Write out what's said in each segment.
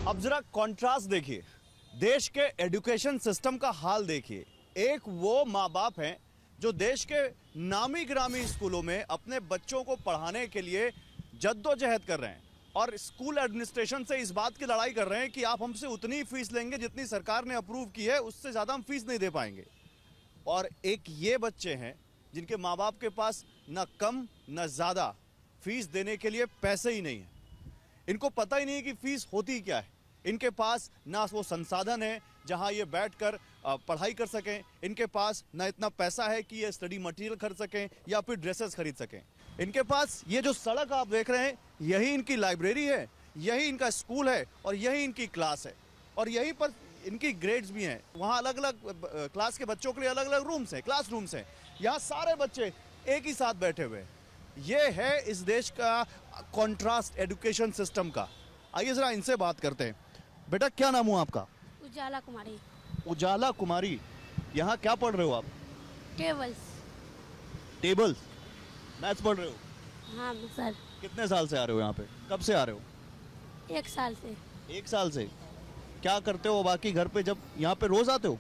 अब जरा कॉन्ट्रास्ट देखिए, देश के एजुकेशन सिस्टम का हाल देखिए। एक वो माँ बाप हैं जो देश के नामी गिरामी स्कूलों में अपने बच्चों को पढ़ाने के लिए जद्दोजहद कर रहे हैं और स्कूल एडमिनिस्ट्रेशन से इस बात की लड़ाई कर रहे हैं कि आप हमसे उतनी फीस लेंगे जितनी सरकार ने अप्रूव की है, उससे ज़्यादा हम फीस नहीं दे पाएंगे। और एक ये बच्चे हैं जिनके माँ बाप के पास न कम न ज़्यादा फीस देने के लिए पैसे ही नहीं है। इनको पता ही नहीं कि फीस होती क्या है। इनके पास ना वो संसाधन है जहां ये बैठकर पढ़ाई कर सकें, इनके पास ना इतना पैसा है कि ये स्टडी मटेरियल खरीद सकें या फिर ड्रेसेस खरीद सकें। इनके पास ये जो सड़क आप देख रहे हैं, यही इनकी लाइब्रेरी है, यही इनका स्कूल है और यही इनकी क्लास है और यहीं पर इनकी ग्रेड्स भी हैं। वहाँ अलग अलग क्लास के बच्चों के लिए अलग अलग रूम्स हैं, क्लास रूम्स हैं। यहाँ सारे बच्चे एक ही साथ बैठे हुए हैं। ये है इस देश का कॉन्ट्रास्ट एजुकेशन सिस्टम का। आइए जरा इनसे बात करते हैं। बेटा क्या नाम हुआ आपका? उजाला कुमारी। उजाला कुमारी, यहाँ क्या पढ़ रहे हो आप? टेबल्स मैथ्स पढ़ रहे हो? हाँ सर। कितने साल से आ रहे हो यहाँ पे? कब से आ रहे हो? 1 साल से। 1 साल से। क्या करते हो बाकी घर पे जब यहाँ पे रोज आते हो?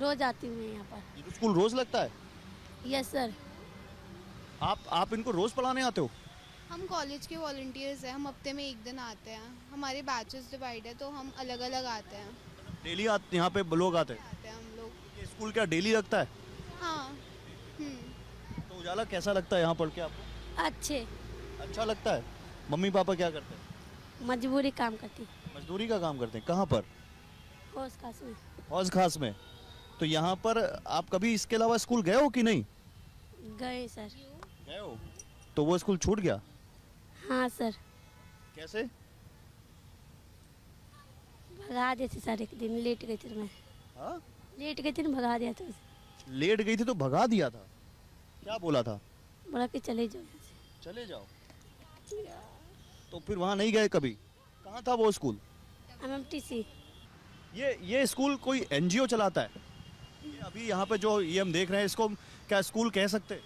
रोज आती हूँ यहाँ पर। ये तो स्कूल रोज लगता है? Yes sir. आप इनको रोज पढ़ाने आते हो? हम कॉलेज के वॉलंटियर्स हैं, हम हफ्ते में 1 दिन आते हैं। हमारे बैचेस डिवाइड है तो हम अलग अलग आते हैं। डेली आते यहाँ पे लोग आते हैं? आते हैं हम लोग। ये स्कूल क्या डेली लगता है? हाँ। तो उजाला कैसा लगता है यहाँ पढ़ के आपको? अच्छे। अच्छा लगता है। मम्मी पापा क्या करते हैं? मजबूरी काम करती। मजदूरी का काम करते हैं। कहाँ पर? हौज खास में। हौज खास में। तो यहाँ पर आप कभी इसके अलावा स्कूल गए हो कि नहीं? गए सर। गए हो? तो वो स्कूल छूट गया? हाँ सर। कैसे? भगा देते सर, एक दिन लेट गई थी मैं। हाँ? लेट गई थी ना, भगा दिया था। लेट गई थी तो भगा दिया था? क्या बोला था? बोला कि चले जाओ यहाँ से। चले जाओ। तो फिर वहाँ नहीं गए कभी? कहाँ था वो स्कूल? MMTC। ये स्कूल कोई एनजीओ चलाता है? ये अभी यहाँ पे जो ये हम देख रहे हैं, इसको क्या स्कूल कह सकते हैं?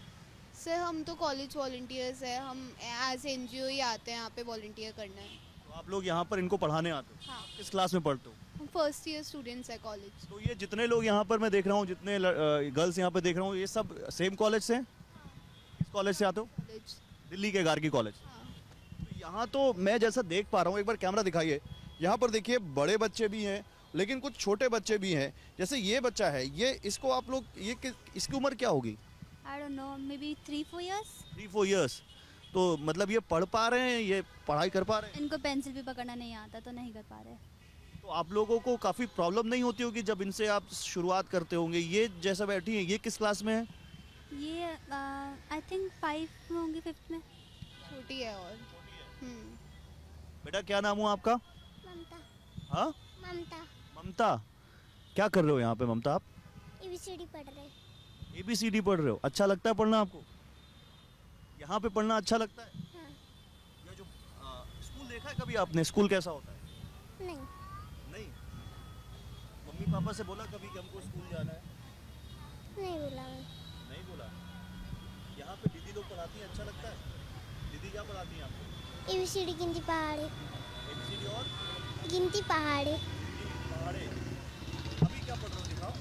सर हम तो कॉलेज वॉलंटियर्स हैं, हम एज NGO ही आते हैं यहाँ पे वॉलंटियर करने। तो आप लोग यहाँ पर इनको पढ़ाने आते हो? हाँ। किस क्लास में पढ़ते हो? हम फर्स्ट ईयर स्टूडेंट्स हैं कॉलेज। तो ये जितने लोग यहाँ पर मैं देख रहा हूँ, जितने गर्ल्स यहाँ पे देख रहा हूँ, ये सब सेम कॉलेज से हैं? किस कॉलेज से आते हो? कॉलेज। दिल्ली के गार्गी कॉलेज। हाँ। तो यहाँ तो मैं जैसा देख पा रहा हूँ, एक बार कैमरा दिखाइए। यहाँ पर देखिए बड़े बच्चे भी हैं लेकिन कुछ छोटे बच्चे भी हैं। जैसे ये बच्चा है, ये इसको आप लोग इसकी उम्र क्या होगी? I don't know, maybe 3-4 years. 3-4 years। तो मतलब ये पढ़ पा रहे हैं, ये पढ़ाई कर पा रहे हैं? इनको पेंसिल भी पकड़ना नहीं आता तो नहीं कर पा रहे। तो आप लोगों को काफ़ी प्रॉब्लम नहीं होती होगी जब इनसे आप शुरुआत करते होंगे? ये जैसा बैठी है, ये किस क्लास में है? ये I think 5 में होंगी, 5th में। छोटी है और। बेटा क्या नाम हुआ आपका? ममता। हाँ? ममता। ममता। क्या कर रहे हो यहाँ पे ममता आप? ABCD पढ़ रहे। ABCD पढ़ रहे हो? अच्छा लगता है पढ़ना आपको? यहाँ पे पढ़ना अच्छा लगता है? हाँ। ये जो स्कूल देखा है कभी आपने? स्कूल कैसा होता है? नहीं। नहीं? मम्मी पापा से बोला कभी कि हमको स्कूल जाना है? नहीं बोला मैं। नहीं बोला? यहाँ पे दीदी लोग पढ़ाती हैं, अच्छा लगता है? दीदी क्या पढ़ाती हैं आपको? ABCD गिनती पहाड़े। ABCD और गिनती पहाड़े। पहाड़े। अभी क्या पढ़ रहे हो दिखाओ?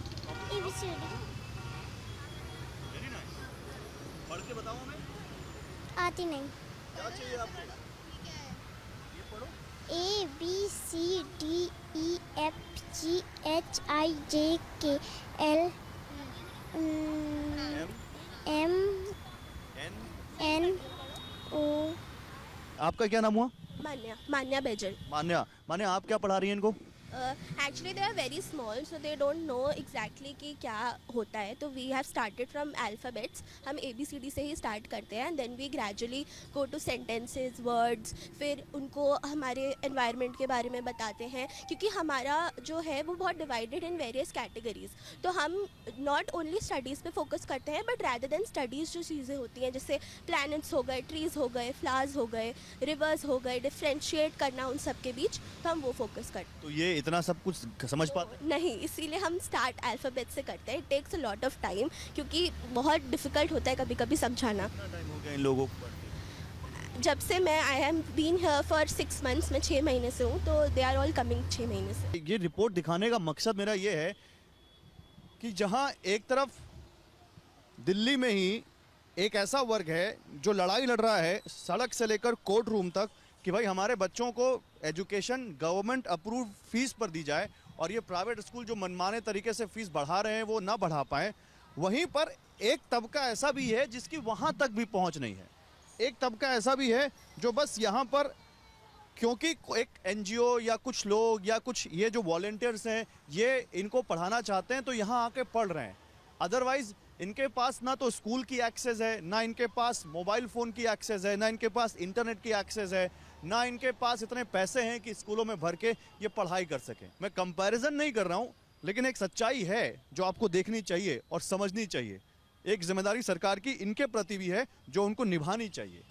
ABCD। Very nice. पढ़ के बताओ हमें। आती नहीं। क्या चाहिए आपको? ये पढ़ो। ABCDEFGHIJKL MNO। आपका क्या नाम हुआ? मान्या बेजल। मान्या आप क्या पढ़ा रही हैं इनको? Actually they are very small so they don't know exactly कि क्या होता है, तो we have started from alphabets. हम ABCD से ही स्टार्ट करते हैं and then we gradually go to sentences, words, फिर उनको हमारे एनवायरनमेंट के बारे में बताते हैं क्योंकि हमारा जो है वो बहुत डिवाइडेड इन वेरियस कैटेगरीज। तो हम नॉट ओनली स्टडीज़ पे फोकस करते हैं बट रैदर देन स्टडीज़ जो चीज़ें होती हैं जैसे प्लैनेट्स हो गए, ट्रीज़ हो गए, फ्लावर्स हो गए, रिवर्स हो गए, डिफ्रेंशिएट करना उन सब के बीच, तो हम वो फोकस करते हैं। तो ये इतना सब कुछ समझ पाते हैं? नहीं, इसीलिए हम स्टार्ट अल्फ़ाबेट से करते हैं। It takes a lot of time क्योंकि बहुत डिफ़िकल्ट होता है कभी कभी समझाना। कितना टाइम हो गया इन लोगों को पढ़ते? जब से मैं I am been here for 6 months, मैं 6 महीने से हूँ, तो दे आर ऑल कमिंग 6 महीने से। ये रिपोर्ट दिखाने का मकसद मेरा ये है कि जहां एक तरफ दिल्ली में ही एक ऐसा वर्ग है जो लड़ाई लड़ रहा है सड़क से लेकर कोर्ट रूम तक कि भाई हमारे बच्चों को एजुकेशन गवर्नमेंट अप्रूव फीस पर दी जाए, और ये प्राइवेट स्कूल जो मनमाने तरीके से फीस बढ़ा रहे हैं वो ना बढ़ा पाए। वहीं पर एक तबका ऐसा भी है जिसकी वहां तक भी पहुंच नहीं है। एक तबका ऐसा भी है जो बस यहाँ पर क्योंकि एक एनजीओ या कुछ लोग या कुछ ये जो वॉलंटियर्स हैं ये इनको पढ़ाना चाहते हैं तो यहाँ आके पढ़ रहे हैं। अदरवाइज इनके पास ना तो स्कूल की एक्सेस है, ना इनके पास मोबाइल फ़ोन की एक्सेस है, ना इनके पास इंटरनेट की एक्सेस है, ना इनके पास इतने पैसे हैं कि स्कूलों में भर के ये पढ़ाई कर सकें। मैं कंपैरिजन नहीं कर रहा हूँ, लेकिन एक सच्चाई है जो आपको देखनी चाहिए और समझनी चाहिए। एक जिम्मेदारी सरकार की इनके प्रति भी है जो उनको निभानी चाहिए।